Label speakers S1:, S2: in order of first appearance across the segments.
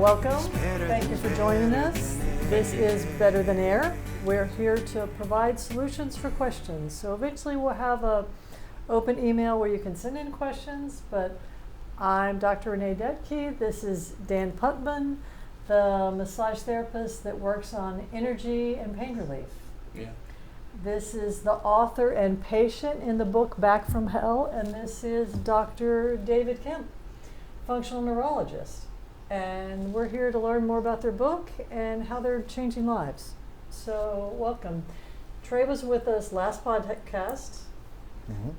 S1: Welcome. Thank you for joining us. This is Better Than Air. We're here to provide solutions for questions. So eventually we'll have a open email where you can send in questions, but I'm Dr. Renee Detky. This is Dan Putman, the massage therapist that works on energy and pain relief.
S2: Yeah.
S1: This is the author and patient in the book Back from Hell, and this is Dr. David Kemp, functional neurologist. And we're here to learn more about their book and how they're changing lives. So welcome. Trey was with us last podcast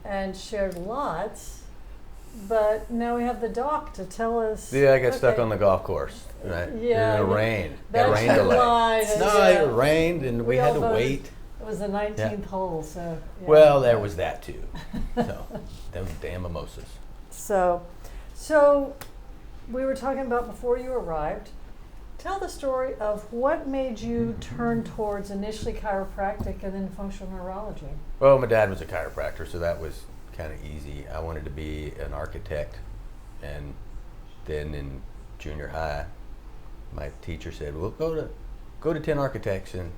S1: and shared lots, but now we have the doc to tell us.
S2: Yeah, I got stuck on the golf course. Right?
S1: Yeah.
S2: And it rained.
S1: That's
S2: It rained a lot.
S1: No,
S2: it rained and we had to wait.
S1: It was the 19th hole, so. Yeah.
S2: Well, there was that too. So, them damn mimosas.
S1: So we were talking about before you arrived. Tell the story of what made you turn towards initially chiropractic and then functional neurology.
S2: Well, my dad was a chiropractor, so that was kind of easy. I wanted to be an architect, and then in junior high, my teacher said, "Well, go to 10 architects and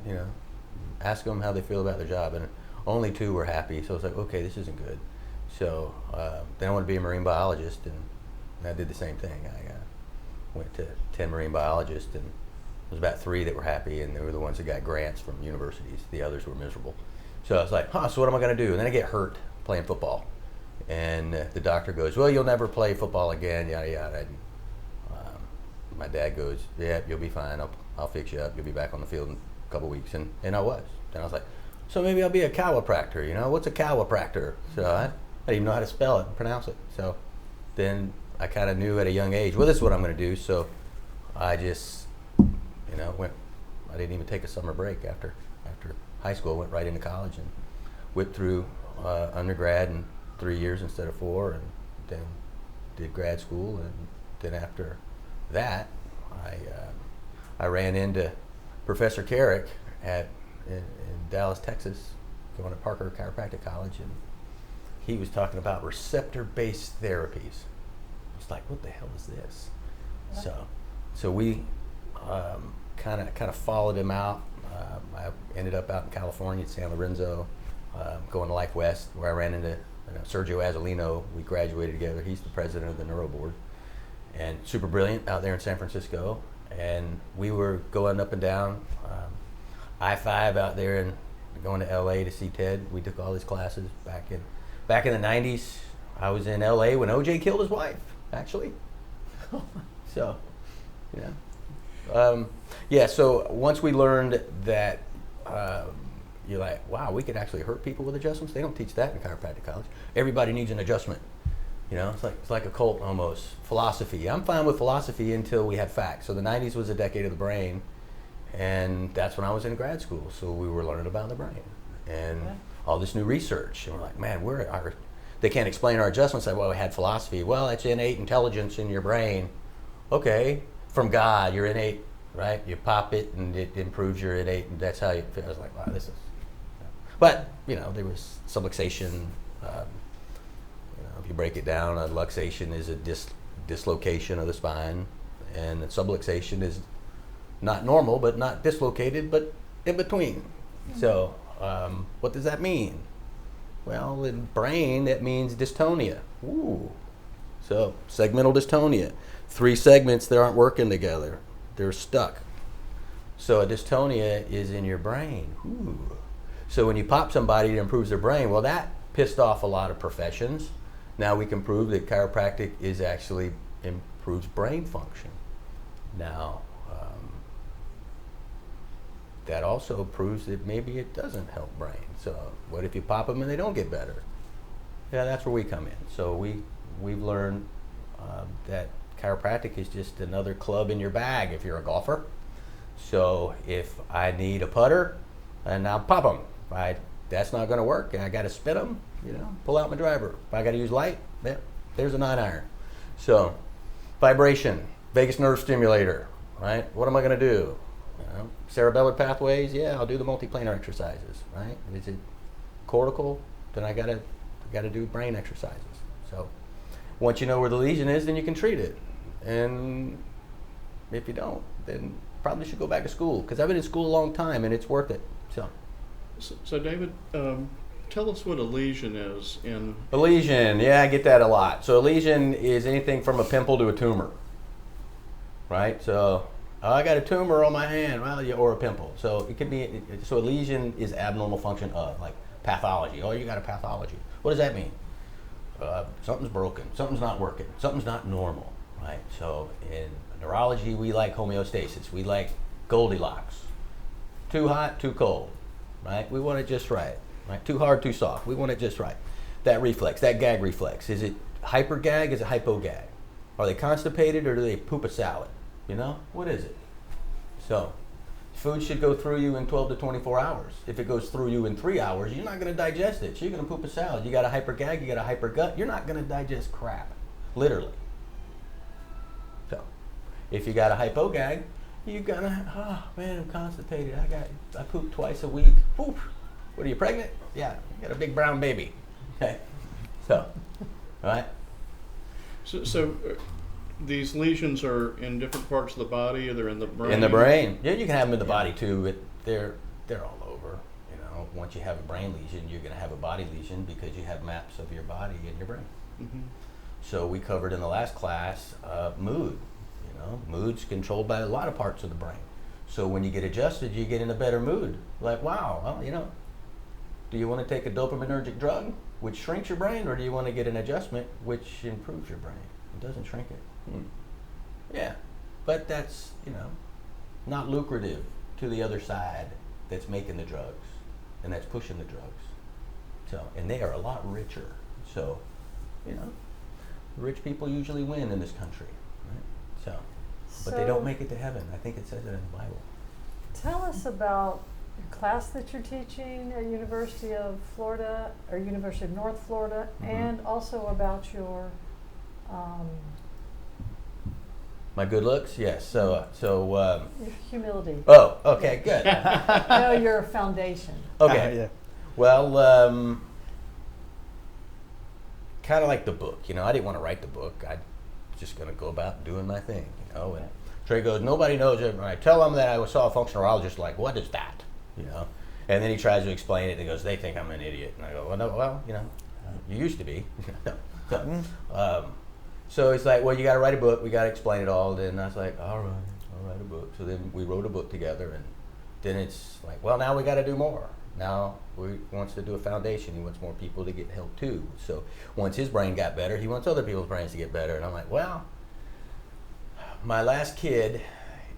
S2: ask them how they feel about their job," and only 2 were happy. So I was like, okay, this isn't good. So then I wanted to be a marine biologist, and I did the same thing. I went to 10 marine biologists, and there was about 3 that were happy, and they were the ones that got grants from universities. The others were miserable. So I was like, so what am I going to do? And then I get hurt playing football. And the doctor goes, well, you'll never play football again, yada, yada. And, my dad goes, yeah, you'll be fine. I'll fix you up. You'll be back on the field in a couple weeks. And I was. And I was like, so maybe I'll be a chiropractor. What's a chiropractor? So I didn't even know how to spell it and pronounce it. So then I kind of knew at a young age, well, this is what I'm going to do. So I just, went. I didn't even take a summer break after high school. Went right into college and whipped through undergrad in 3 years instead of 4, and then did grad school. And then after that, I ran into Professor Carrick in Dallas, Texas, going to Parker Chiropractic College, and he was talking about receptor-based therapies. It's like, what the hell is this? So we kind of followed him out. I ended up out in California at San Lorenzo, going to Life West, where I ran into Sergio Azzolino. We graduated together. He's the president of the Neuro Board, and super brilliant out there in San Francisco. And we were going up and down I-5 out there and going to LA to see Ted. We took all his classes back in the 90s. I was in LA when OJ killed his wife, actually. So, so once we learned that, you're like, wow, we could actually hurt people with adjustments. They don't teach that in chiropractic college. Everybody needs an adjustment. It's like a cult almost. Philosophy. I'm fine with philosophy until we had facts. So the 90s was a decade of the brain, and that's when I was in grad school. So we were learning about the brain and all this new research. And we're like, man, they can't explain our adjustments. Like, well, we had philosophy. Well, it's innate intelligence in your brain. Okay, from God, you're innate, right? You pop it and it improves your innate, and that's how you feel. I was like, wow, this is. But there was subluxation. If you break it down, a luxation is a dislocation of the spine, and a subluxation is not normal, but not dislocated, but in between. So what does that mean? Well, in brain, that means dystonia. Ooh. So segmental dystonia. 3 segments that aren't working together. They're stuck. So a dystonia is in your brain. Ooh. So when you pop somebody, it improves their brain. Well, that pissed off a lot of professions. Now we can prove that chiropractic is actually improves brain function. Now, that also proves that maybe it doesn't help brain. So what if you pop them and they don't get better? Yeah, that's where we come in. So we've learned that chiropractic is just another club in your bag if you're a golfer. So if I need a putter, and I'll pop them. That's not going to work. I got to spin them, pull out my driver. If I got to use light, there's a 9-iron. So vibration, vagus nerve stimulator, right? What am I going to do? Cerebellar pathways, I'll do the multiplanar exercises, right? Is it cortical? Then I gotta do brain exercises. So once you know where the lesion is, then you can treat it. And If you don't, then probably should go back to school, because I've been in school a long time and it's worth it.
S3: So David, tell us what a lesion is.
S2: A lesion, yeah, I get that a lot. So a lesion is anything from a pimple to a tumor, right? So I got a tumor on my hand, well, yeah, or a pimple. So it could be, so a lesion is abnormal function of, like pathology. Oh, you got a pathology. What does that mean? Something's broken, something's not working, something's not normal, right? So in neurology, we like homeostasis. We like Goldilocks. Too hot, too cold, right? We want it just right, right? Too hard, too soft. We want it just right. That reflex, that gag reflex, is it hyper gag? Is it hypo gag? Are they constipated or do they poop a salad? You know, what is it? So food should go through you in 12 to 24 hours. If it goes through you in 3 hours, you're not going to digest it. So you're going to poop a salad. You got a hyper gag, you got a hyper gut, you're not going to digest crap, literally. So if you got a hypo gag, you're gonna, oh man, I'm constipated. I poop twice a week. Poop. What are you, pregnant? Yeah, you got a big brown baby. Okay. So, all right.
S3: So these lesions are in different parts of the body, or they're in the brain?
S2: In the brain. Yeah, you can have them in the body too, but they're all over. You know, once you have a brain lesion, you're gonna have a body lesion because you have maps of your body in your brain.
S3: Mm-hmm.
S2: So we covered in the last class mood. Mood's controlled by a lot of parts of the brain. So when you get adjusted, you get in a better mood. Like, wow, well, do you want to take a dopaminergic drug, which shrinks your brain, or do you want to get an adjustment, which improves your brain? It doesn't shrink it. Yeah, but that's, not lucrative to the other side that's making the drugs and that's pushing the drugs. So, and they are a lot richer. So, rich people usually win in this country, right? So. But they don't make it to heaven. I think it says it in the Bible.
S1: Tell us about your class that you're teaching at University of Florida or University of North Florida, and also about your
S2: my good looks, yes. So
S1: your humility.
S2: Oh, okay, good.
S1: No, your foundation.
S2: Okay.
S4: Yeah.
S2: Well, kind of like the book. I didn't want to write the book. I just going to go about doing my thing, and Trey goes, nobody knows it. When I tell them that I saw a functional neurologist, like, what is that? And then he tries to explain it and he goes, they think I'm an idiot. And I go, well, no, you used to be. So he's like, well, you got to write a book. We got to explain it all. And I was like, all right, I'll write a book. So then we wrote a book together, and then it's like, well, now we got to do more. Now he wants to do a foundation. He wants more people to get help too. So once his brain got better, he wants other people's brains to get better. And I'm like, well, my last kid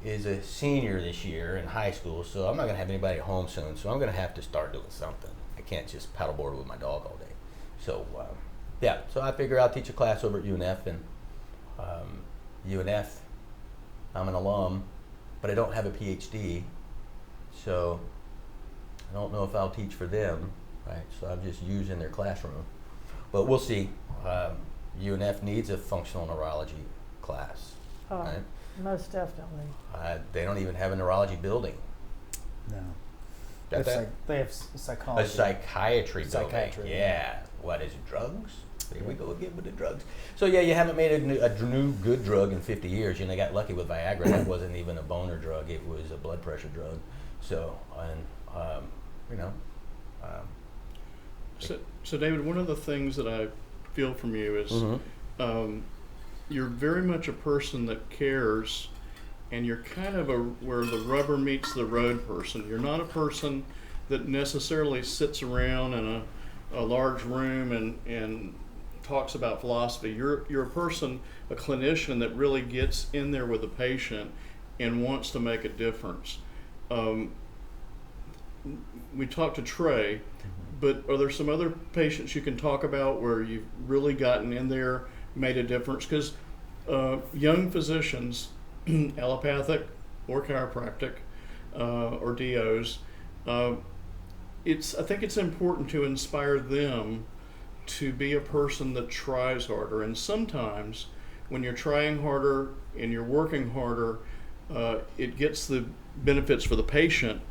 S2: is a senior this year in high school, so I'm not going to have anybody at home soon. So I'm going to have to start doing something. I can't just paddleboard with my dog all day. So so I figure I'll teach a class over at UNF, and UNF, I'm an alum, but I don't have a PhD. So I don't know if I'll teach for them, right? So I'm just using their classroom. But we'll see. UNF needs a functional neurology class,
S1: Oh,
S2: right?
S1: most definitely.
S2: They don't even have a neurology building.
S4: No.
S2: Got that?
S4: They have psychology.
S2: A psychiatry building.
S4: Psychiatry,
S2: Yeah. What is it, drugs? There we go again with the drugs. So yeah, you haven't made a new good drug in 50 years. They got lucky with Viagra. That wasn't even a boner drug. It was a blood pressure drug. So,
S3: So David, one of the things that I feel from you is you're very much a person that cares, and you're kind of where the rubber meets the road person. You're not a person that necessarily sits around in a large room and talks about philosophy. You're a person, a clinician that really gets in there with the patient and wants to make a difference. We talked to Trey, but are there some other patients you can talk about where you've really gotten in there, made a difference? Because young physicians, allopathic or chiropractic or DOs, I think it's important to inspire them to be a person that tries harder. And sometimes when you're trying harder and you're working harder, it gets the benefits for the patient,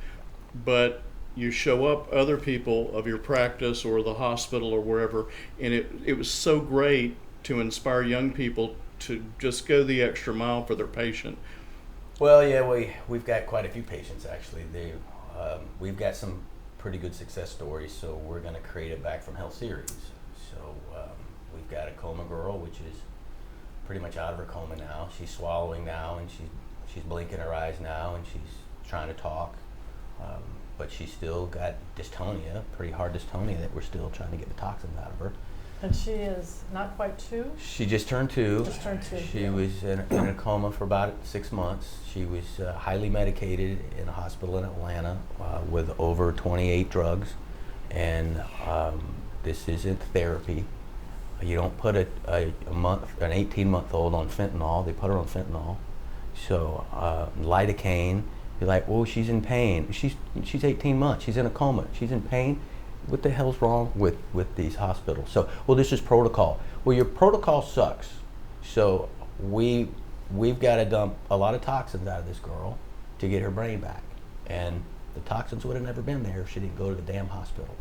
S3: but you show up other people of your practice or the hospital or wherever, and it was so great to inspire young people to just go the extra mile for their patient.
S2: Well, yeah, we've got quite a few patients actually. We've got some pretty good success stories, so we're going to create a Back from Health series. So we've got a coma girl, which is pretty much out of her coma now. She's swallowing now, and she's blinking her eyes now, and she's trying to talk. But she's still got dystonia, pretty hard dystonia that we're still trying to get the toxins out of her.
S1: And she is not quite 2?
S2: She just turned 2.
S1: Just turned 2.
S2: She was in a coma for about 6 months. She was highly medicated in a hospital in Atlanta with over 28 drugs. And this isn't therapy. You don't put an 18-month-old on fentanyl. They put her on fentanyl. So lidocaine. You're like, well, she's in pain. She's 18 months. She's in a coma. She's in pain. What the hell's wrong with these hospitals? So, well, this is protocol. Well, your protocol sucks. So we've got to dump a lot of toxins out of this girl to get her brain back. And the toxins would have never been there if she didn't go to the damn hospital.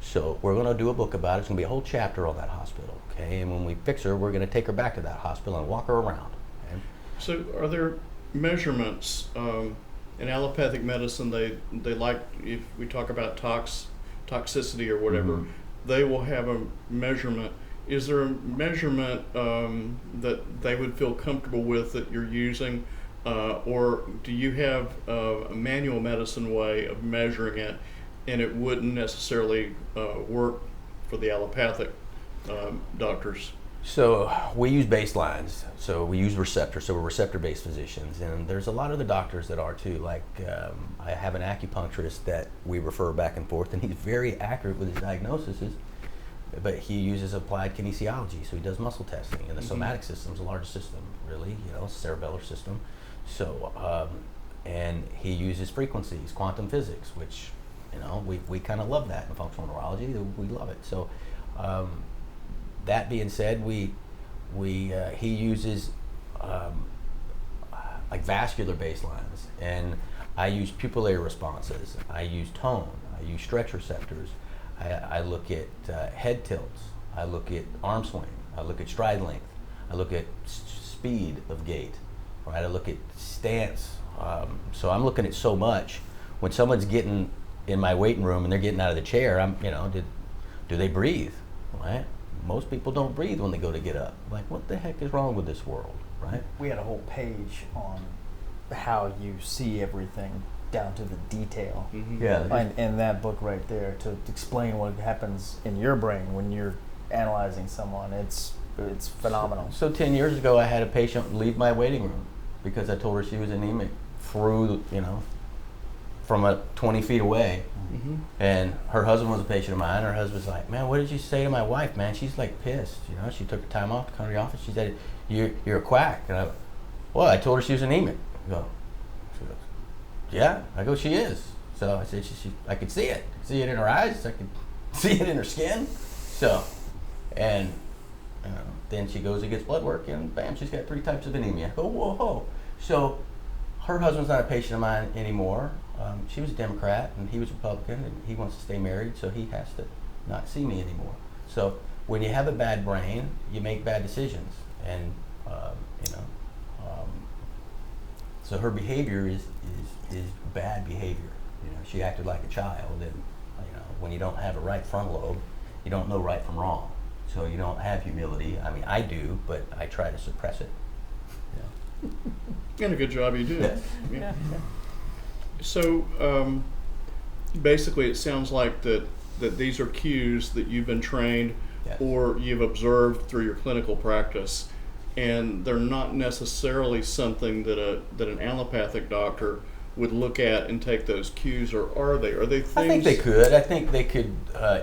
S2: So we're going to do a book about it. It's going to be a whole chapter on that hospital. Okay, and when we fix her, we're going to take her back to that hospital and walk her around. Okay?
S3: So are there measurements in allopathic medicine? They like, if we talk about toxicity or whatever,
S2: Mm-hmm.
S3: they will have a measurement. Is there a measurement that they would feel comfortable with that you're using, or do you have a manual medicine way of measuring it, and it wouldn't necessarily work for the allopathic doctors?
S2: So we use baselines. So we use receptors. So we're receptor-based physicians, and there's a lot of the doctors that are too. Like I have an acupuncturist that we refer back and forth, and he's very accurate with his diagnoses. But he uses applied kinesiology, so he does muscle testing, and the somatic system is the largest system, really. Cerebellar system. So and he uses frequencies, quantum physics, which we kind of love that in functional neurology. We love it. So. That being said, he uses like vascular baselines, and I use pupillary responses. I use tone. I use stretch receptors. I look at head tilts. I look at arm swing. I look at stride length. I look at speed of gait. Right. I look at stance. So I'm looking at so much. When someone's getting in my waiting room and they're getting out of the chair, do they breathe? Right. Most people don't breathe when they go to get up. Like, what the heck is wrong with this world, right?
S4: We had a whole page on how you see everything down to the detail.
S3: Mm-hmm.
S2: Yeah.
S4: In that book right there, to explain what happens in your brain when you're analyzing someone, it's phenomenal.
S2: So 10 years ago, I had a patient leave my waiting room because I told her she was anemic through, from 20 feet away.
S3: Mm-hmm.
S2: And her husband was a patient of mine. Her husband's like, man, what did you say to my wife, man? She's like pissed. She took her time off to come to the office. She said, you're a quack. And I told her she was anemic. She goes, yeah. I go, she is. So I said, I could see it. I could see it in her eyes. I could see it in her skin. So, and then she goes and gets blood work, and bam, she's got 3 types of anemia. I go, whoa. So her husband's not a patient of mine anymore. She was a Democrat and he was Republican, and he wants to stay married, so he has to not see me anymore. So when you have a bad brain, you make bad decisions, and so her behavior is bad behavior. She acted like a child, and when you don't have a right frontal lobe, you don't know right from wrong. So you don't have humility. I mean, I do, but I try to suppress it.
S3: And a good job you do.
S1: Yeah.
S3: So basically, it sounds like that these are cues that you've been trained
S2: Yes.
S3: or you've observed through your clinical practice, and they're not necessarily something that an allopathic doctor would look at and take those cues, or are they? Are they things?
S2: I think they could. I think they could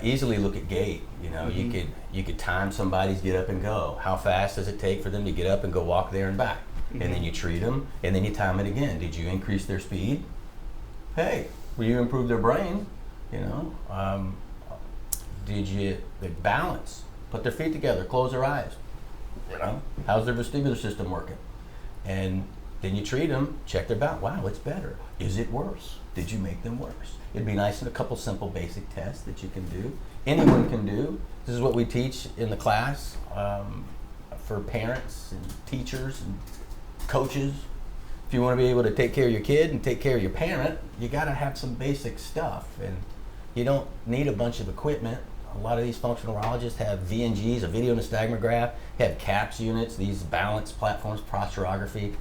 S2: easily look at gait. You could time somebody's get up and go. How fast does it take for them to get up and go walk there and back?
S3: Mm-hmm.
S2: And then you treat them, and then you time it again. Did you increase their speed? Hey, will you improve their brain? Did you balance? Put their feet together, close their eyes. How's their vestibular system working? And then you treat them, check their balance. Wow, it's better. Is it worse? Did you make them worse? It'd be nice in a couple simple basic tests that you can do. Anyone can do. This is what we teach in the class for parents and teachers and coaches. if you want to be able to take care of your kid and take care of your parent, you got to have some basic stuff, and you don't need a bunch of equipment. A lot of these functional neurologists have VNGs, a video nystagmograph, have CAPS units, these balance platforms, posturography.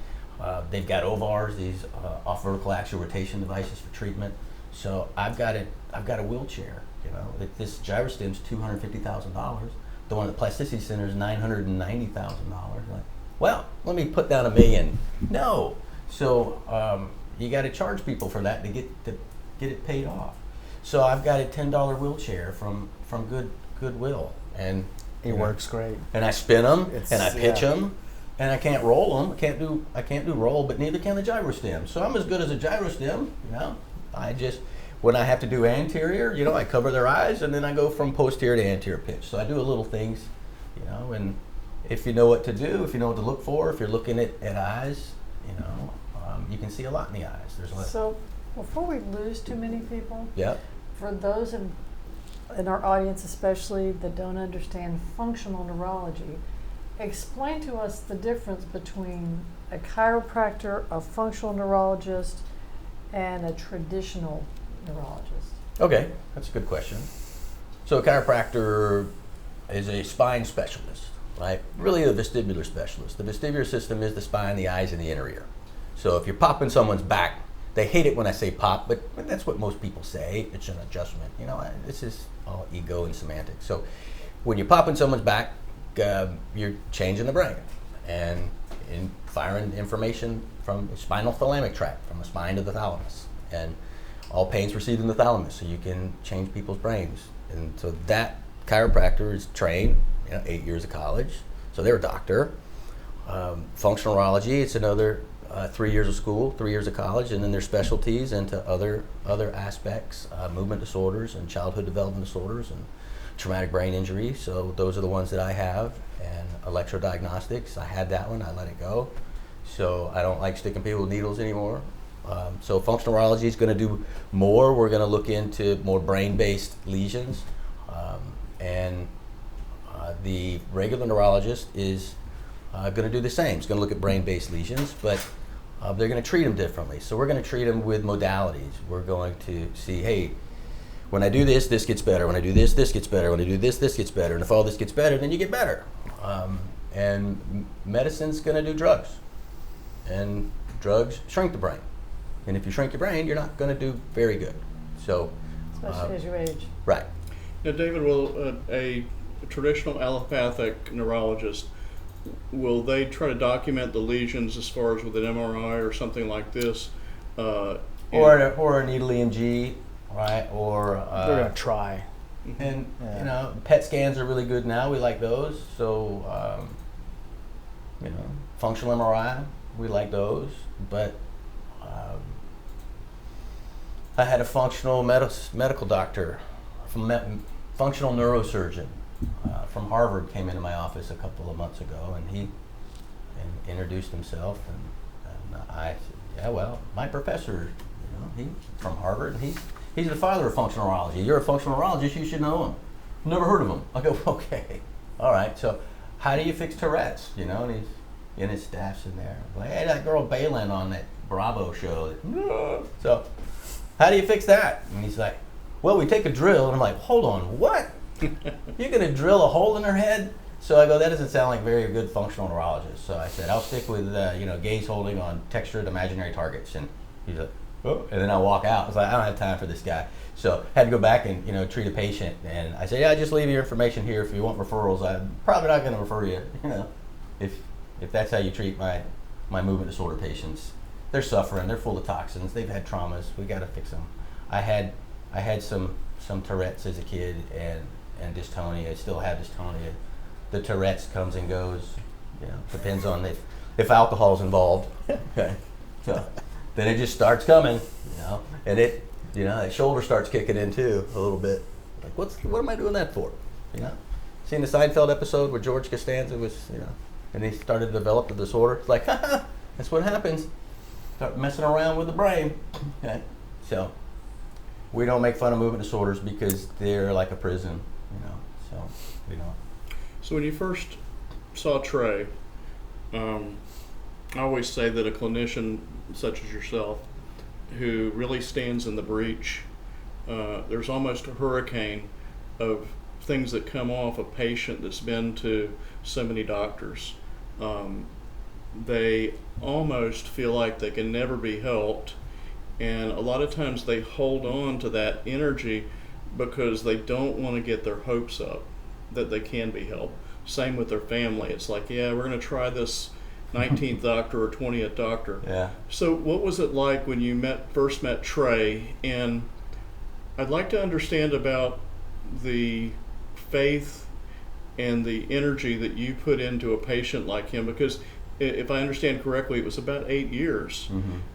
S2: They've got OVARs, these off vertical axial rotation devices for treatment. So I've got a wheelchair. You know, this gyrostem's $250,000. The one at the Plasticity Center is $990,000. Like, well, let me put down $1 million. No. So you got to charge people for that to get it paid off. So I've got a $10 wheelchair from Goodwill, and
S4: It works great.
S2: And I spin them, and I pitch
S4: yeah.
S2: them, and I can't roll them. I can't do roll, but neither can the gyrostem. So I'm as good as a gyrostem. You know, I just, when I have to do anterior, you know, I cover their eyes, and then I go from posterior to anterior pitch. So I do a little things, you know, and if you know what to do, if you know what to look for, if you're looking at eyes, you know, you can see a lot in the eyes. There's a lot.
S1: So before we lose too many people,
S2: Yep.
S1: for those in our audience especially that don't understand functional neurology, explain to us the difference between a chiropractor, a functional neurologist, and a traditional neurologist.
S2: Okay, that's a good question. So a chiropractor is a spine specialist, right? Really a vestibular specialist. The vestibular system is the spine, the eyes, and the inner ear. So if you're popping someone's back, they hate it when I say pop, but that's what most people say. It's an adjustment. You know, this is all ego and semantics. So when you're popping someone's back, you're changing the brain and firing information from the spinal thalamic tract, from the spine to the thalamus. And all pain's received in the thalamus, so you can change people's brains. And so that chiropractor is trained, 8 years of college, so they're a doctor. Functional neurology, it's another 3 years of school, 3 years of college, and then there's specialties into other aspects, movement disorders and childhood development disorders and traumatic brain injury. So those are the ones that I have. And electrodiagnostics, I had that one, I let it go. So I don't like sticking people with needles anymore. So functional neurology is going to do more. We're going to look into more brain-based lesions. And the regular neurologist is going to do the same. It's going to look at brain-based lesions, but they're going to treat them differently. So we're going to treat them with modalities. We're going to see, hey, when I do this, this gets better. When I do this, this gets better. When I do this, this gets better. And if all this gets better, then you get better. And medicine's going to do drugs. And drugs shrink the brain. And if you shrink your brain, you're not going to do very good. So,
S1: Especially as you age.
S2: Right.
S3: Now, David, will a traditional allopathic neurologist, will they try to document the lesions as far as with an MRI or something like this?
S2: Or a needle EMG, right? Or
S4: They're going to try.
S2: and
S4: Yeah.
S2: PET scans are really good now. We like those. So functional MRI, we like those. But I had a functional medical doctor, functional neurosurgeon from Harvard came into my office a couple of months ago, and he introduced himself, and I said, yeah, well, my professor, he's from Harvard, and he's the father of functional neurology. You're a functional neurologist, you should know him. Never heard of him. I go, okay, all right. So how do you fix Tourette's? And his staff's in there. I'm like, hey, that girl Balin on that Bravo show. So how do you fix that? And he's like, well, we take a drill. And I'm like, hold on, what? You're going to drill a hole in her head? So I go, that doesn't sound like very good functional neurologist. So I said, I'll stick with, gaze holding on textured imaginary targets. And he's like, oh. And then I walk out. I was like, I don't have time for this guy. So I had to go back and, treat a patient. And I said, yeah, just leave your information here. If you want referrals, I'm probably not going to refer you, if that's how you treat my movement disorder patients. They're suffering. They're full of toxins. They've had traumas. We got to fix them. I had some Tourette's as a kid and dystonia. I still have dystonia. The Tourette's comes and goes. Depends on if alcohol's involved. Okay, so then it just starts coming. And it that shoulder starts kicking in too a little bit. Like what am I doing that for? Seen the Seinfeld episode where George Costanza was and he started to develop the disorder. It's like, that's what happens. Start messing around with the brain. Okay, so we don't make fun of movement disorders because they're like a prison, so we don't.
S3: So when you first saw Trey, I always say that a clinician such as yourself, who really stands in the breach, there's almost a hurricane of things that come off a patient that's been to so many doctors. They almost feel like they can never be helped, and a lot of times they hold on to that energy because they don't want to get their hopes up that they can be helped. Same with their family. It's like, yeah, we're going to try this 19th doctor or 20th doctor.
S2: Yeah.
S3: So what was it like when you first met Trey? And I'd like to understand about the faith and the energy that you put into a patient like him, because if I understand correctly, it was about 8 years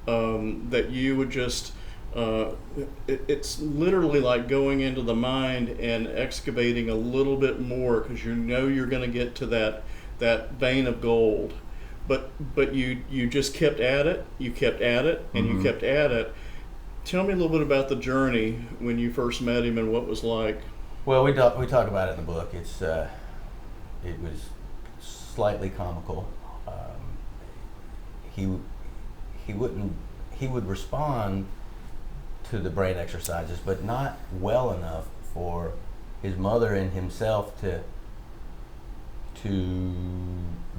S3: that you would just, it's literally like going into the mind and excavating a little bit more, because you know you're going to get to that vein of gold. But you just kept at it, you kept at it, and you kept at it. Tell me a little bit about the journey when you first met him and what it was like.
S2: Well, we talk about it in the book. It was slightly comical. He would respond to the brain exercises, but not well enough for his mother and himself to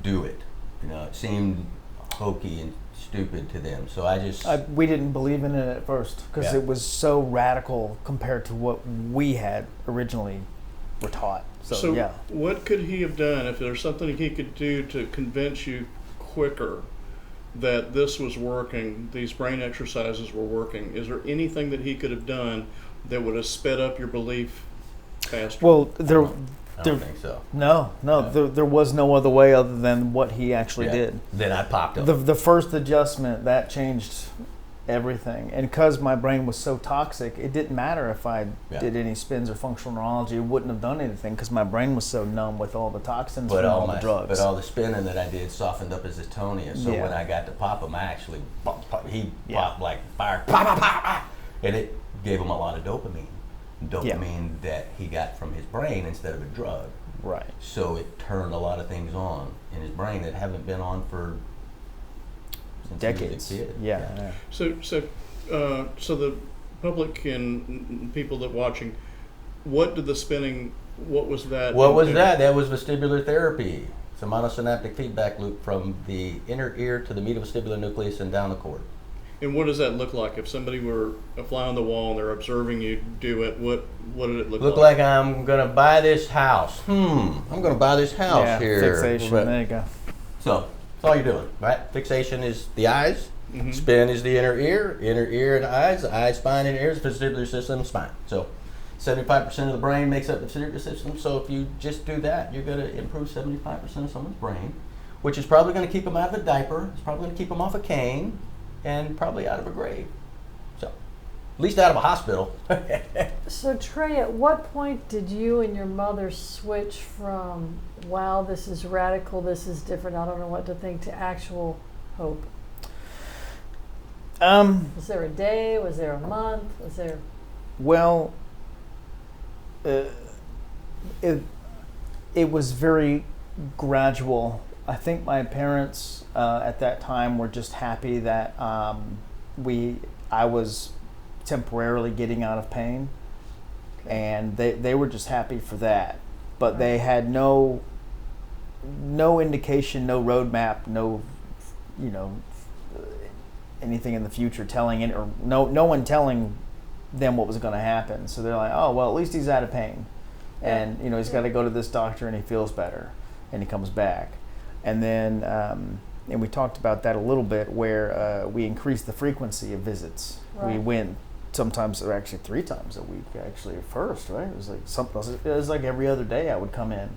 S2: do it. You know, it seemed hokey and stupid to them. So
S4: we didn't believe in it at first because it was so radical compared to what we had originally were taught. So yeah.
S3: What could he have done, if there's something he could do to convince you quicker that this was working, these brain exercises were working? Is there anything that he could have done that would have sped up your belief faster?
S2: I
S4: Well,
S2: don't think so.
S4: No. There was no other way other than what he actually did.
S2: Then I popped up.
S4: The first adjustment, that changed everything. And because my brain was so toxic, it didn't matter if I did any spins or functional neurology. It wouldn't have done anything because my brain was so numb with all the toxins and all the drugs.
S2: But all the spinning that I did sophened up his atonia. So when I got to pop him, I actually popped like fire, and it gave him a lot of dopamine that he got from his brain instead of a drug.
S4: Right.
S2: So it turned a lot of things on in his brain that haven't been on for since
S4: decades.
S2: He was a kid.
S4: Yeah.
S3: So the public and people that watching, what did the spinning? What was that?
S2: What was that? That was vestibular therapy. It's a monosynaptic feedback loop from the inner ear to the medial-vestibular nucleus and down the cord.
S3: And what does that look like? If somebody were a fly on the wall and they're observing you do it, what did it look like?
S2: Look like I'm gonna buy this house. I'm gonna buy this house here.
S4: Fixation. There you go.
S2: So that's all you're doing, right? Fixation is the eyes. Spin is the inner ear and eyes, spine, and ears, vestibular system, spine. So 75% of the brain makes up the vestibular system. So if you just do that, you're going to improve 75% of someone's brain, which is probably going to keep them out of a diaper. It's probably going to keep them off a cane, and probably out of a grave. So, at least out of a hospital.
S1: So Trey, at what point did you and your mother switch from, wow, this is radical, this is different, I don't know what to think, to actual hope? Was there a day? Was there a month? Was there?
S4: Well, it was very gradual. I think my parents at that time were just happy that I was temporarily getting out of pain, and they were just happy for that. But they had no indication, no roadmap, no anything in the future telling it, or no one telling them what was going to happen. So they're like, oh well, at least he's out of pain, and he's got to go to this doctor and he feels better, and he comes back. And then and we talked about that a little bit, where we increased the frequency of visits. Right. We went sometimes, or actually 3 times a week. Actually, at first, right? It was like it was like every other day I would come in,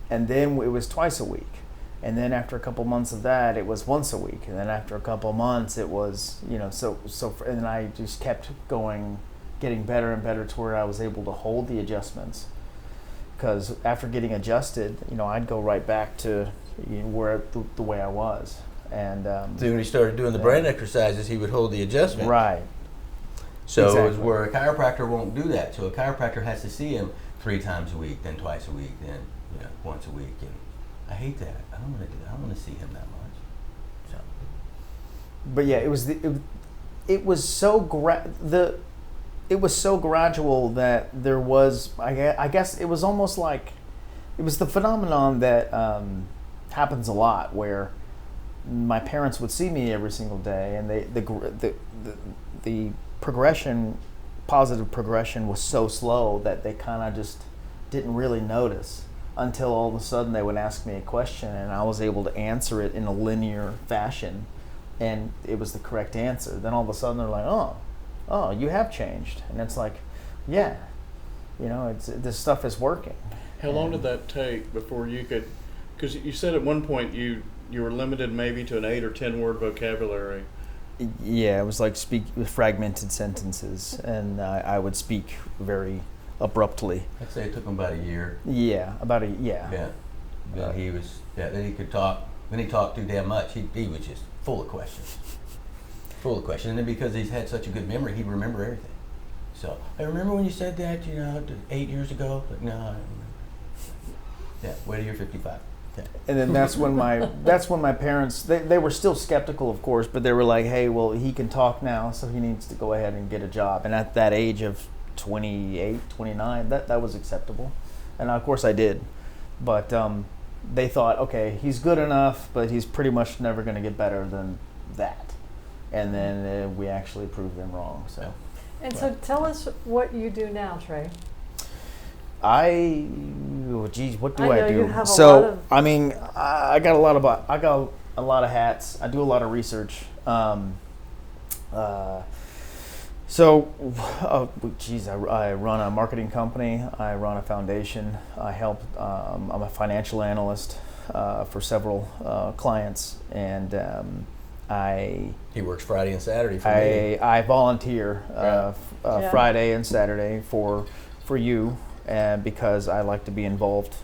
S4: and then it was twice a week. And then after a couple months of that, it was once a week. And then after a couple months, it was, and then I just kept going, getting better and better to where I was able to hold the adjustments. Because after getting adjusted, I'd go right back to where the way I was. And
S2: so when he started doing the brain exercises, he would hold the adjustment.
S4: Right.
S2: So
S4: exactly.
S2: It was where a chiropractor won't do that. So a chiropractor has to see him 3 times a week, then twice a week, then once a week. And I hate that. I don't want to do that. I don't want to see him that much. So
S4: but yeah, it was so it was so gradual that there was, I guess it was almost like, it was the phenomenon that happens a lot, where my parents would see me every single day, and the progression, positive progression, was so slow that they kind of just didn't really notice until all of a sudden they would ask me a question and I was able to answer it in a linear fashion, and it was the correct answer. Then all of a sudden they're like, oh, you have changed. And it's like, yeah, this stuff is working.
S3: How long did that take before you could, because you said at one point you were limited maybe to an 8 or 10 word vocabulary.
S4: Yeah, it was like fragmented sentences, and I would speak very abruptly.
S2: I'd say it took him about a year.
S4: Yeah, about a yeah.
S2: Yeah. Then then he could talk. Then he talked too damn much. He was just full of questions. And then because he's had such a good memory, he'd remember everything. So I remember when you said that, 8 years ago. But no, I don't remember. Yeah, wait till you're 55. Okay.
S4: And then that's when my parents, they were still skeptical, of course, but they were like, hey, well, he can talk now, so he needs to go ahead and get a job. And at that age of 28, 29, that was acceptable. And of course I did. But they thought, okay, he's good enough, but he's pretty much never going to get better than that. And then we actually proved them wrong. So.
S1: And so tell us what you do now, Trey.
S4: What do I do?
S1: You have
S4: I got a lot of hats. I do a lot of research. I run a marketing company. I run a foundation. I'm a financial analyst for several clients, and
S2: he works Friday and Saturday for me.
S4: I volunteer
S2: Right.
S4: Friday and Saturday for you, and because I like to be involved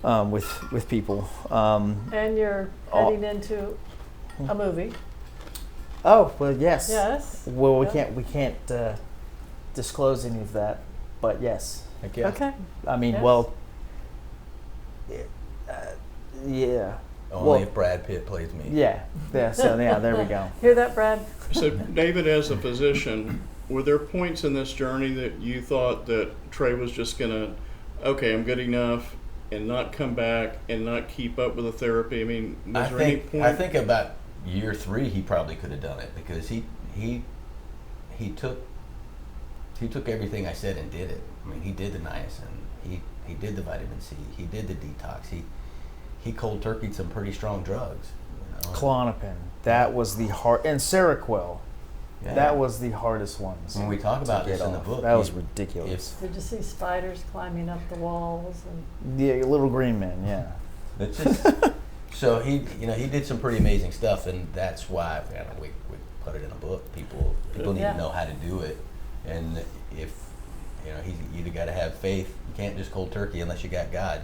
S4: with people.
S1: And you're heading into a movie.
S4: Oh, well, yes.
S1: Yes.
S4: Well, we can't disclose any of that, but yes.
S2: Heck yeah.
S1: Okay.
S4: I mean,
S1: Yes.
S4: well, yeah.
S2: Only if Brad Pitt plays me.
S4: Yeah. So yeah, there we go.
S1: Hear that, Brad?
S3: So, David, as a physician, were there points in this journey that you thought that Trey was just going to, okay, I'm good enough, and not come back and not keep up with the therapy? I mean, was there any point?
S2: I think about year 3 he probably could have done it, because he took everything I said and did it. I mean, he did the niacin, he did the vitamin C, he did the detox, he cold turkeyed some pretty strong drugs.
S4: Klonopin, that was the hard, and Seroquel.
S2: Yeah.
S4: That was the hardest ones.
S2: When we talk about this in the book,
S4: that was ridiculous.
S1: Did you see spiders climbing up the walls? And
S4: Yeah, little green men. Yeah.
S2: It's just, so he did some pretty amazing stuff, and that's why we put it in a book. People need
S1: Yeah.
S2: to know how to do it, and if you either got to have faith. You can't just cold turkey unless you got God.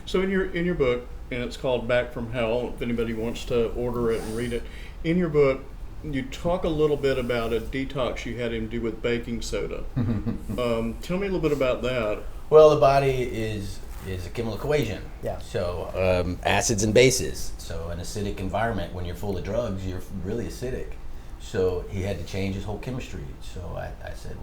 S3: So in your book, and it's called Back from Hell, if anybody wants to order it and read it, in your book, you talk a little bit about a detox you had him do with baking soda. Tell me a little bit about that.
S2: Well, the body is a chemical equation.
S4: Yeah.
S2: So acids and bases. So an acidic environment, when you're full of drugs, you're really acidic. So he had to change his whole chemistry. So I said,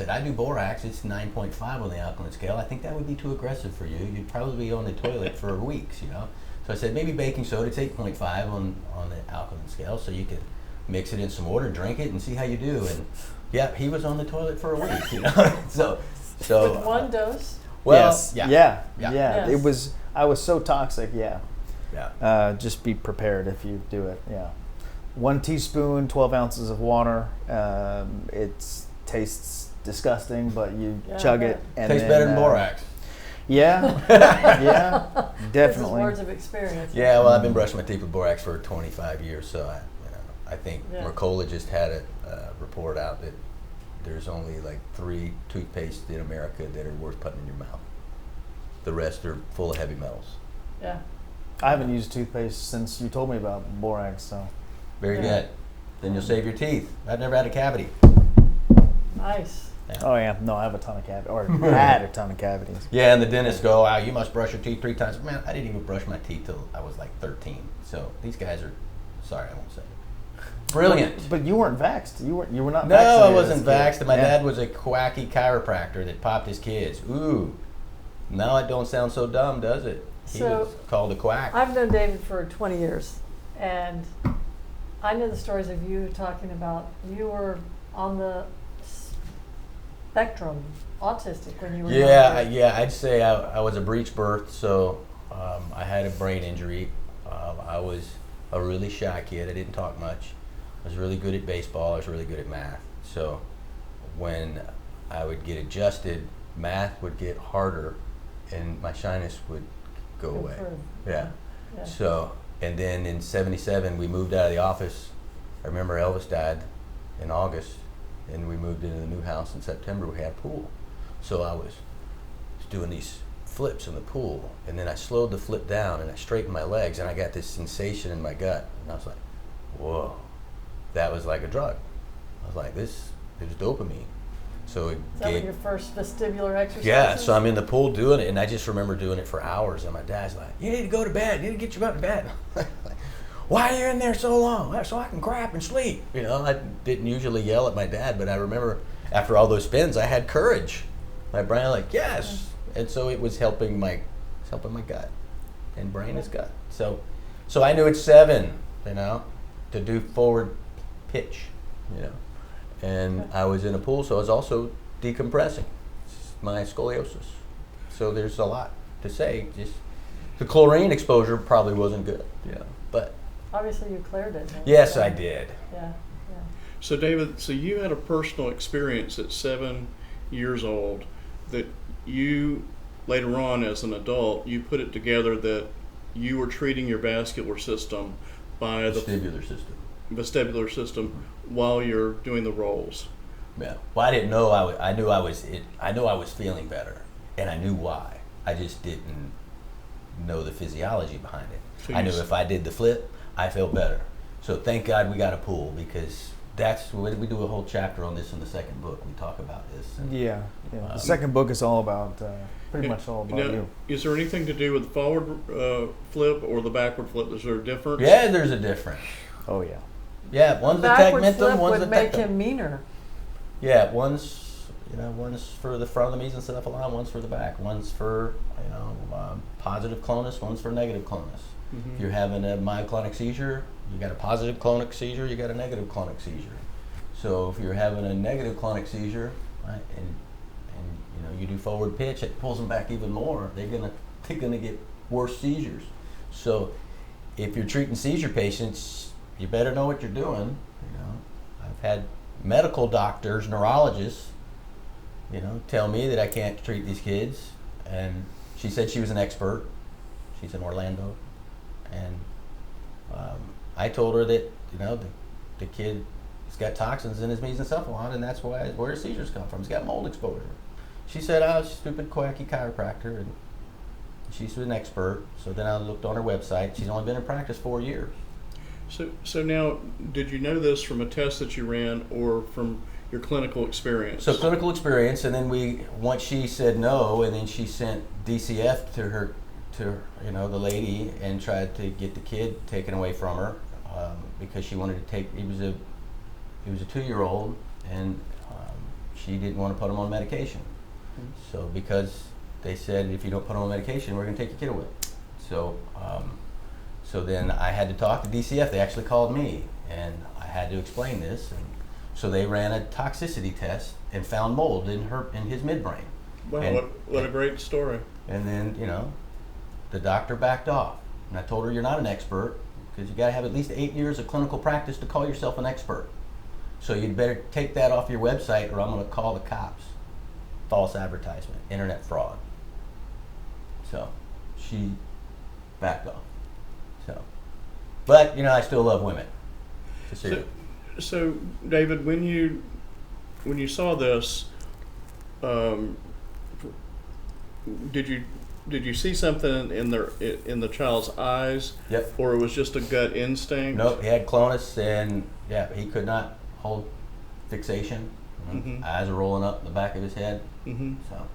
S2: I do borax. It's 9.5 on the alkaline scale. I think that would be too aggressive for you. You'd probably be on the toilet for weeks, So I said, maybe baking soda, it's 8.5 on the alkaline scale, so you could mix it in some water, drink it, and see how you do. And yeah, he was on the toilet for a week, So
S1: with one dose?
S2: Well,
S4: yes.
S2: yeah.
S4: It was. I was so toxic. Yeah.
S2: Yeah.
S4: Just be prepared if you do it. Yeah. 1 teaspoon, 12 ounces of water. It tastes disgusting, but you chug it. And
S2: tastes better than borax.
S4: Yeah. Yeah.
S1: This is
S4: Definitely.
S1: words of experience.
S2: Yeah. Well, I've been brushing my teeth with borax for 25 years, so I think Mercola just had a report out that there's only like 3 toothpastes in America that are worth putting in your mouth. The rest are full of heavy metals.
S1: Yeah.
S4: I haven't used toothpaste since you told me about borax, so.
S2: Very good. Then you'll save your teeth. I've never had a cavity.
S1: Nice.
S2: Yeah.
S4: Oh yeah, no, I have a ton of cavities, or had a ton of cavities.
S2: Yeah, and the dentists go, you must brush your teeth 3 times. Man, I didn't even brush my teeth till I was like 13. So these guys are Sorry, I won't say it. Brilliant.
S4: But you weren't vaxxed. You were not
S2: No,
S4: vaccinated.
S2: I wasn't
S4: as a kid.
S2: vaxxed. My
S4: Yeah.
S2: dad was a quacky chiropractor that popped his kids. Ooh, now it don't sound so dumb, does it? He
S1: So,
S2: was called a quack.
S1: I've known David for 20 years, and I know the stories of you talking about you were on the spectrum, autistic when you were
S2: Yeah,
S1: younger.
S2: yeah. I'd say I was a breech birth, so I had a brain injury. I was a really shy kid. I didn't talk much. I was really good at baseball. I was really good at math. So when I would get adjusted, math would get harder, and my shyness would go away.
S1: Improve.
S2: Yeah.
S1: Yeah.
S2: So, and then in '77, we moved out of the office. I remember Elvis died in August, and we moved into the new house in September. We had a pool. So I was doing these flips in the pool, and then I slowed the flip down, and I straightened my legs, and I got this sensation in my gut. And I was like, whoa, that was like a drug. I was like, it was dopamine. So it
S1: Is that your first vestibular exercise?
S2: yeah, so I'm in the pool doing it, and I just remember doing it for hours, and my dad's like, you need to go to bed, you need to get you out of bed. Like, why are you in there so long? "Well, so I can crap and sleep." You know, I didn't usually yell at my dad, but I remember after all those spins, I had courage. My brain like, yes. And so it was helping my gut, and brain is gut. So I knew at 7, you know, to do forward pitch, you know. And I was in a pool, so I was also decompressing my scoliosis. So there's a lot to say. Just the chlorine exposure probably wasn't good, you know. But
S1: Obviously, you cleared it. huh?
S2: yes, I did.
S1: Yeah, yeah.
S3: So David, so you had a personal experience at 7 years old that you later on as an adult, you put it together that you were treating your vascular system by the
S2: Vestibular system.
S3: vestibular system while you're doing the rolls.
S2: Yeah. Well, I didn't know I knew I was feeling better, and I knew why. I just didn't know the physiology behind it.
S3: So
S2: I
S3: you
S2: knew
S3: s-
S2: if I did the flip, I felt better. So thank God we got a pool, because that's we do a whole chapter on this in the second book. We talk about this. And
S4: Yeah. The second book is all about pretty much all about
S3: Now,
S4: you.
S3: is there anything to do with the forward flip or the backward flip? Is there a difference?
S2: yeah, there's a difference.
S4: Oh yeah.
S2: Yeah, one's the
S1: Backward
S2: tegmentum,
S1: flip
S2: one's the
S1: would make
S2: tectum.
S1: him meaner.
S2: Yeah, one's for the front of the mesencephalon, one's for the back, one's for positive clonus, one's for negative clonus.
S3: Mhm.
S2: If you're having a myoclonic seizure, you got a positive clonic seizure, you got a negative clonic seizure. So if you're having a negative clonic seizure, right, and you do forward pitch, it pulls them back even more. They're gonna get worse seizures. So if you're treating seizure patients, you better know what you're doing. You know, I've had medical doctors, neurologists, tell me that I can't treat these kids, and she said she was an expert. She's in Orlando, and I told her that the kid has got toxins in his mesencephalon, and that's where his seizures come from. He's got mold exposure. She said, "Oh, stupid quacky chiropractor," and she's an expert. So then I looked on her website. She's only been in practice 4 years.
S3: So now, did you know this from a test that you ran or from your clinical experience?
S2: So clinical experience, and then once she said no, and then she sent DCF to the lady, and tried to get the kid taken away from her because she wanted to take. He was a 2-year-old, and she didn't want to put him on medication. So because they said, if you don't put him on medication, we're going to take your kid away. So then I had to talk to DCF. They actually called me, and I had to explain this. And so they ran a toxicity test and found mold in his midbrain.
S3: Wow,
S2: And-
S3: what a great story.
S2: And then, the doctor backed off. And I told her, you're not an expert, because you got to have at least 8 years of clinical practice to call yourself an expert. So you'd better take that off your website, or I'm going to call the cops. False advertisement, internet fraud. So she backed off. But I still love women.
S3: So David, when you saw this, did you see something in the child's eyes?
S2: Yep.
S3: Or it was just a gut instinct?
S2: Nope, he had clonus, and he could not hold fixation.
S3: Mhm.
S2: Eyes are rolling up the back of his head.
S3: Mm-hmm.
S2: So,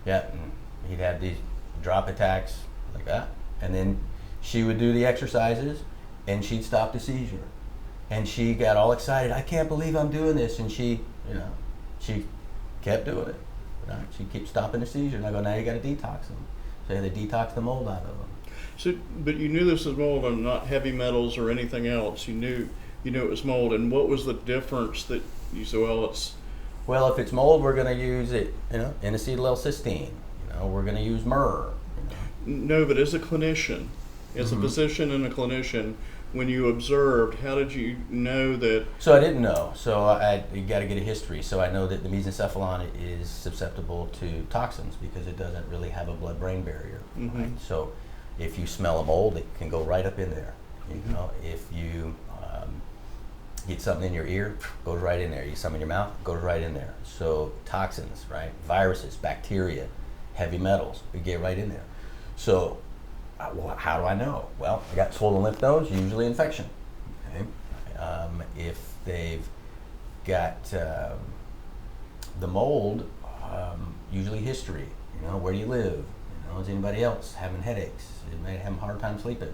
S2: and he'd have these drop attacks like that. And then she would do the exercises, and she'd stop the seizure. And she got all excited. I can't believe I'm doing this. And she kept doing it. Right? She keeps stopping the seizure. And I go, now you got to detox them. So they detox the mold out of them.
S3: So, but you knew this was mold and not heavy metals or anything else. You knew it was mold. And what was the difference that you said,
S2: well, if it's mold, we're going to use it, N-acetyl L-cysteine. We're going to use myrrh.
S3: No, but as a clinician, as
S2: Mm-hmm.
S3: a physician and a clinician, when you observed, how did you know that?
S2: So I didn't know. So you got to get a history. So I know that the mesencephalon is susceptible to toxins because it doesn't really have a blood-brain barrier.
S3: Mm-hmm.
S2: Right? So if you smell a mold, it can go right up in there.
S3: Mm-hmm.
S2: If you get something in your ear, goes right in there. You get something in your mouth, goes right in there. So toxins, right? Viruses, bacteria, heavy metals, we get right in there. So how do I know? Well, I got swollen lymph nodes, usually infection. Okay? If they've got the mold, usually history. Where do you live? Is anybody else having headaches? You may have a hard time sleeping.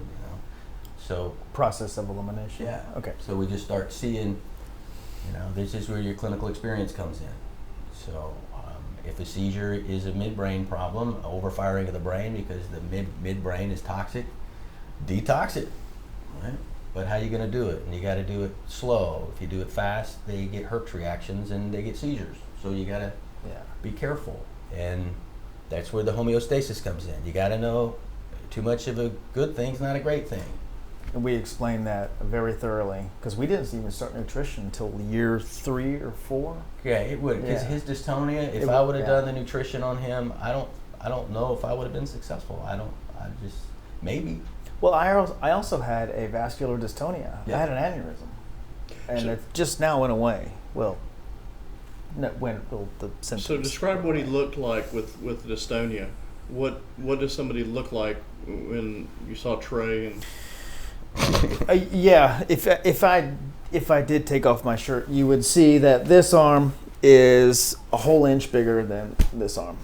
S2: So
S4: Process of elimination.
S2: yeah.
S4: Okay.
S2: So we just start seeing, this is where your clinical experience comes in. So if a seizure is a midbrain problem, overfiring of the brain because the midbrain is toxic, detox it, right? But how are you going to do it? And you got to do it slow. If you do it fast, they get herpes reactions and they get seizures. So you got to be careful. And that's where the homeostasis comes in. You got to know too much of a good thing's not a great thing.
S4: And we explained that very thoroughly because we didn't even start nutrition until year 3 or 4.
S2: Yeah, it would, because
S4: Yeah.
S2: his dystonia, if
S4: It
S2: I
S4: would-
S2: would have
S4: yeah.
S2: done the nutrition on him, I don't know if I would have been successful. Maybe.
S4: Well, I also had a vascular dystonia.
S2: Yeah.
S4: I had an aneurysm, and
S3: So-
S4: it just now went away. Well, the symptoms.
S3: So describe what he looked like with dystonia. What does somebody look like when you saw Trey and?
S4: Yeah, if I did take off my shirt, you would see that this arm is a whole inch bigger than this arm,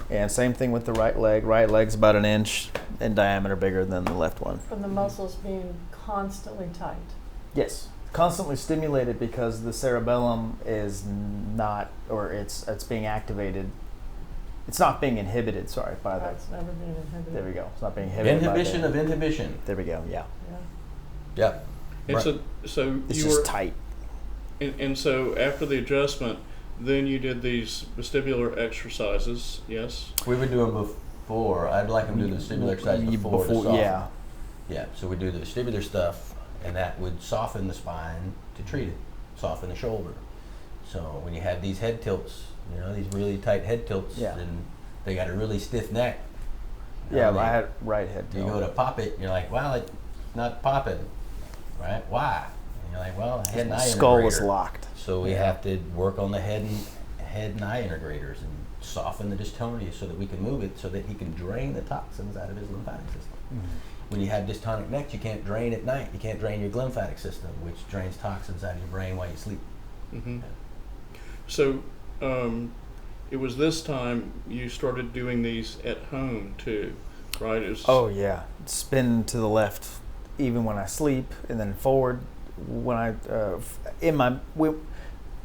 S4: and same thing with the right leg. Right leg's about an inch in diameter bigger than the left one.
S1: From the muscles being constantly tight.
S4: Yes, constantly stimulated because the cerebellum is not, or it's being activated. It's not being inhibited. Sorry, by the.
S1: That's never been inhibited.
S4: There we go. It's not being inhibited.
S2: Inhibition
S4: by
S2: of inhibition.
S4: There we go. Yeah.
S1: Yeah.
S2: Yep.
S3: And
S2: Right.
S3: so
S4: It's
S3: you
S4: just
S3: were
S4: tight.
S3: and so after the adjustment, then you did these vestibular exercises. Yes.
S2: We would do them before. I'd like him to do the vestibular exercise before to soften.
S4: Yeah.
S2: Yeah, so we do the vestibular stuff, and that would soften the spine to treat it, soften the shoulder. So when you have these head tilts, these really tight head tilts,
S4: Yeah.
S2: and they got a really stiff neck.
S4: Yeah,
S2: and
S4: I
S2: they-
S4: had right head.
S2: You
S4: tilt.
S2: go to pop it, and you're like, well, it's not popping, right? Why? And you're like, well, head and
S4: My
S2: eye
S4: skull was
S2: integrator.
S4: locked.
S2: So we
S4: Yeah.
S2: have to work on the head and eye integrators and soften the dystonia so that we can move it so that he can drain the toxins out of his lymphatic system.
S4: Mm-hmm.
S2: When you have dystonic neck, you can't drain at night. You can't drain your lymphatic system, which drains toxins out of your brain while you sleep.
S3: Mm-hmm. So it was this time you started doing these at home too, right? It was,
S4: Oh yeah, spin to the left, even when I sleep, and then forward when I in my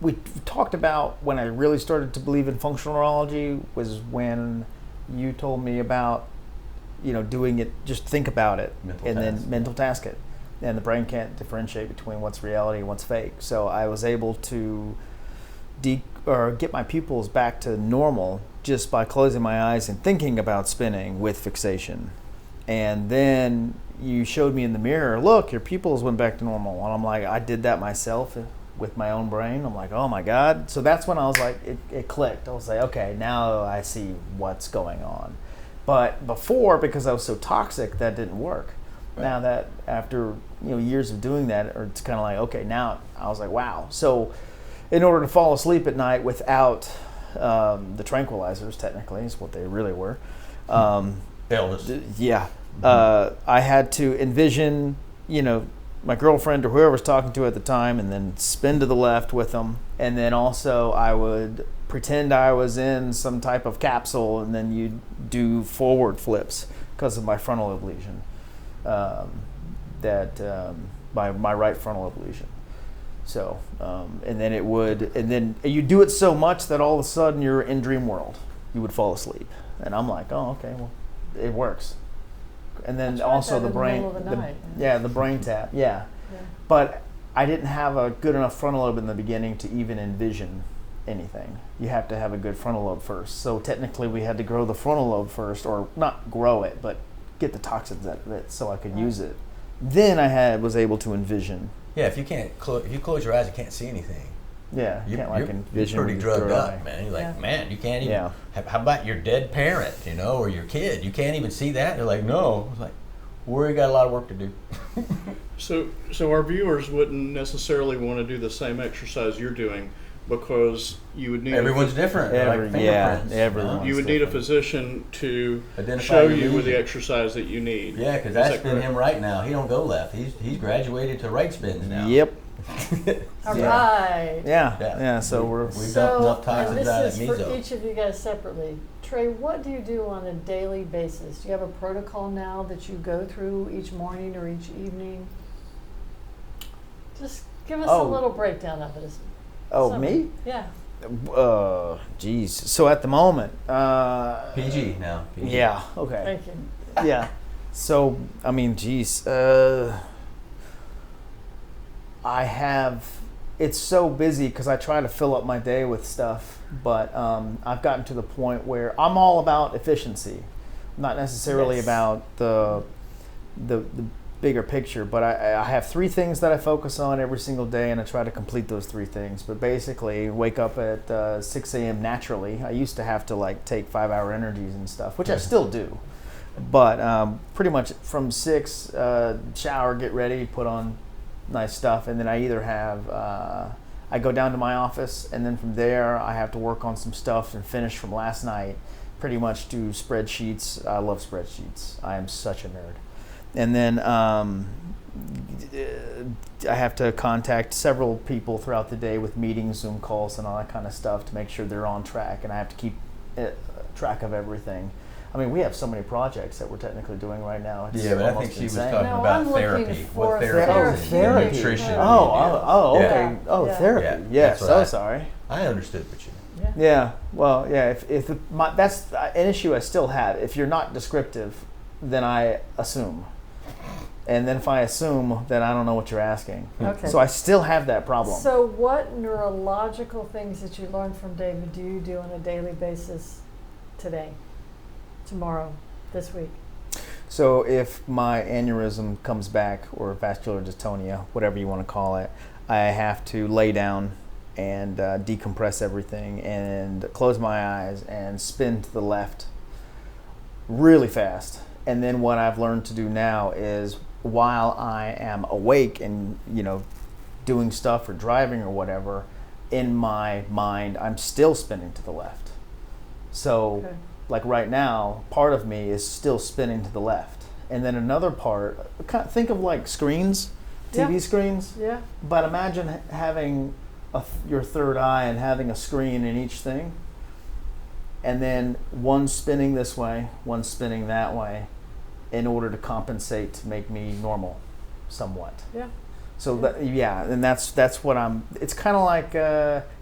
S4: we talked about when I really started to believe in functional neurology was when you told me about doing it. Just think about it,
S2: Mental
S4: and
S2: task.
S4: then mental task it, and the brain can't differentiate between what's reality and what's fake. So I was able to get my pupils back to normal just by closing my eyes and thinking about spinning with fixation. And then you showed me in the mirror, look, your pupils went back to normal. And I'm like, I did that myself with my own brain. I'm like, oh my God. So that's when I was like, it clicked. I was like, okay, now I see what's going on. But before, because I was so toxic, that didn't work.
S2: Right.
S4: Now that after years of doing that, or it's kind of like, okay, now I was like, wow. So in order to fall asleep at night without the tranquilizers, technically, is what they really were.
S2: Elvis.
S4: Yeah. I had to envision, my girlfriend or whoever I was talking to at the time, and then spin to the left with them. And then also I would pretend I was in some type of capsule, and then you'd do forward flips because of my frontal lobe lesion. that my right frontal lobe lesion. So, and then you do it so much that all of a sudden you're in dream world. You would fall asleep, and I'm like, oh, okay, well, it works. And then also the brain, the brain tap, yeah. But I didn't have a good enough frontal lobe in the beginning to even envision anything. You have to have a good frontal lobe first. So technically, we had to grow the frontal lobe first, or not grow it, but get the toxins out of it so I could use it. Then I was able to envision.
S2: Yeah, if you can't, if you close your eyes, you can't see anything.
S4: Yeah, you can't envision.
S2: You're pretty drugged up, man. You're like, man, you can't even.
S4: Yeah.
S2: How about your dead parent, or your kid? You can't even see that. You're like, no. It's like, we got a lot of work to do.
S3: So our viewers wouldn't necessarily want to do the same exercise you're doing because you would need.
S2: Everyone's different. Like fingerprints.
S4: Everyone's
S3: you would need a physician to show you with the exercise that you need.
S2: Yeah, because that's been him right now. He don't go left. He's graduated to right spins now.
S4: Yep.
S1: All right.
S4: Yeah. So
S2: we've dumped enough toxins out of
S1: this is for each of you guys separately. Trey, what do you do on a daily basis? Do you have a protocol now that you go through each morning or each evening? Just give us a little breakdown of it.
S4: Me?
S1: Yeah.
S4: Geez. So at the moment,
S2: PG now. PG.
S4: Yeah. Okay.
S1: Thank you.
S4: Yeah. So I mean, geez. It's so busy because I try to fill up my day with stuff, but I've gotten to the point where I'm all about efficiency, not necessarily about the bigger picture, but I have 3 things that I focus on every single day, and I try to complete those 3 things. But basically, wake up at 6 a.m. naturally. I used to have to take 5-hour energies and stuff, which I still do, but pretty much from 6, shower, get ready, put on nice stuff, and then I either have I go down to my office, and then from there I have to work on some stuff and finish from last night. Pretty much do spreadsheets. I love spreadsheets. I am such a nerd. And then I have to contact several people throughout the day with meetings, Zoom calls, and all that kind of stuff to make sure they're on track, and I have to keep track of everything. I mean, we have so many projects that we're technically doing right now. It's
S2: but I think she was talking
S1: No,
S2: about
S1: I'm
S2: therapy.
S1: for
S2: What therapy is
S1: therapeutic.
S2: nutrition.
S4: Okay.
S1: Yeah.
S4: Oh,
S1: Yeah.
S4: therapy.
S2: Yeah,
S4: Yes.
S2: that's what
S4: Sorry.
S2: I understood what you meant.
S4: Yeah. Well, yeah. That's an issue I still have. If you're not descriptive, then I assume, and then if I assume, then I don't know what you're asking.
S1: Okay.
S4: So I still have that problem.
S1: So what neurological things that you learned from David do you do on a daily basis today, tomorrow, this week?
S4: So if my aneurysm comes back, or vascular dystonia, whatever you want to call it, I have to lay down and decompress everything and close my eyes and spin to the left really fast. And then what I've learned to do now is, while I am awake and doing stuff or driving or whatever, in my mind I'm still spinning to the left. So like right now, part of me is still spinning to the left, and then another part, think of like screens, TV screens.
S1: Yeah.
S4: But imagine having your third eye and having a screen in each thing, and then one spinning this way, one spinning that way, in order to compensate to make me normal, somewhat.
S1: Yeah.
S4: So and that's what it's kind of like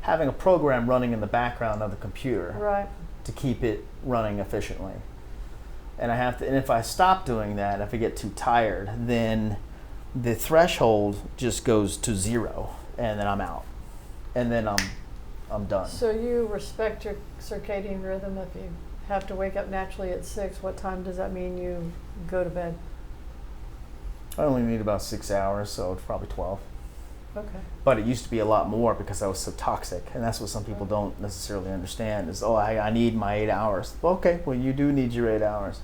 S4: having a program running in the background of the computer.
S1: Right.
S4: To keep it running efficiently. And if I stop doing that, if I get too tired, then the threshold just goes to 0, and then I'm out. And then I'm done.
S1: So you respect your circadian rhythm. If you have to wake up naturally at 6, what time does that mean you go to bed?
S4: I only need about 6 hours, so it's probably 12.
S1: Okay.
S4: But it used to be a lot more because I was so toxic, and that's what some people don't necessarily understand is, I need my 8 hours. Well, okay, well, you do need your 8 hours.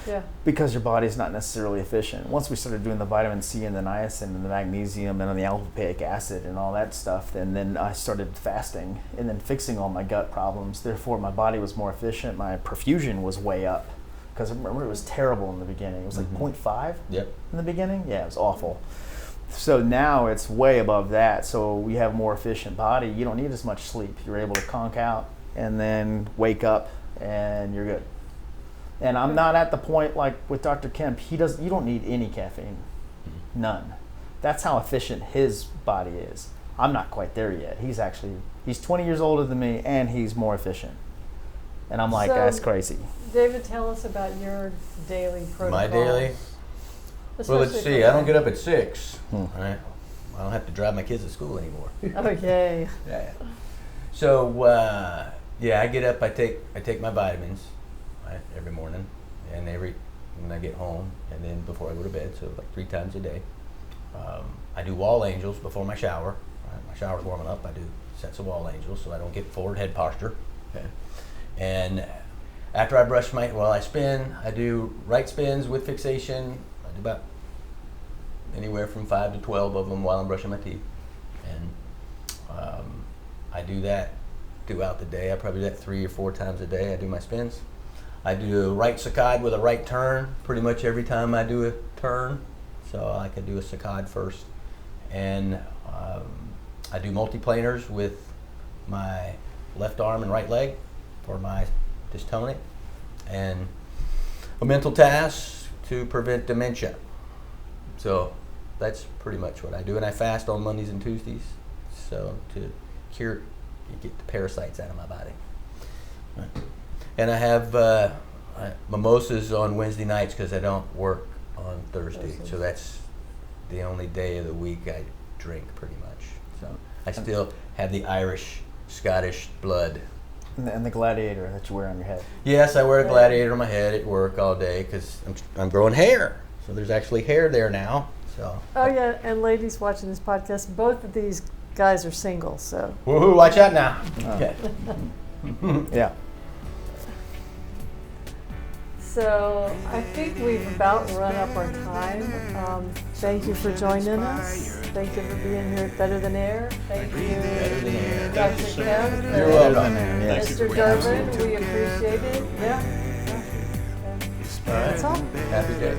S1: Yeah.
S4: Because your body's not necessarily efficient. Once we started doing the vitamin C and the niacin and the magnesium and the alpha-paic acid and all that stuff, and then I started fasting and then fixing all my gut problems. Therefore, my body was more efficient. My perfusion was way up. Because I remember it was terrible in the beginning. It was like 0.5 in the beginning. Yeah, it was awful. So now it's way above that. So we have a more efficient body. You don't need as much sleep. You're able to conk out and then wake up and you're good. And I'm not at the point like with Dr. Kemp. You don't need any caffeine. None. That's how efficient his body is. I'm not quite there yet. He's 20 years older than me, and he's more efficient. And I'm like,
S1: So,
S4: that's crazy.
S1: David, tell us about your daily protocol.
S2: My daily? Well, let's see. I don't get up at 6. Right? I don't have to drive my kids to school anymore.
S1: Okay.
S2: Yeah. So I get up. I take my vitamins every morning, and when I get home, and then before I go to bed. So like 3 times a day. I do wall angels before my shower. Right? My shower's warming up. I do sets of wall angels so I don't get forward head posture. Okay. And after I brush I spin. I do right spins with fixation. I do about anywhere from 5 to 12 of them while I'm brushing my teeth. And I do that throughout the day. I probably do that 3 or 4 times a day. I do my spins. I do a right saccade with a right turn pretty much every time I do a turn. So I could do a saccade first. And I do multiplanars with my left arm and right leg for my dystonic. And a mental task to prevent dementia. So that's pretty much what I do. And I fast on Mondays and Tuesdays, so to get the parasites out of my body. Right. And I have mimosas on Wednesday nights because I don't work on Thursday. So that's the only day of the week I drink pretty much. So I still have the Irish, Scottish blood.
S4: And the gladiator that you wear on your head.
S2: Yes, I wear a gladiator on my head at work all day because I'm growing hair. So there's actually hair there now. So.
S1: Oh yeah, and ladies watching this podcast, both of these guys are single, so.
S2: Woohoo! Watch out now. Okay.
S4: Yeah.
S1: So I think we've about run up our time. Thank you for joining us. Thank you for being here at Better Than Air. Thank you, Dr. Kemp.
S2: You're welcome.
S1: Mr. Durden, we appreciate it. Yeah.
S2: All right.
S1: That's all.
S2: Happy day.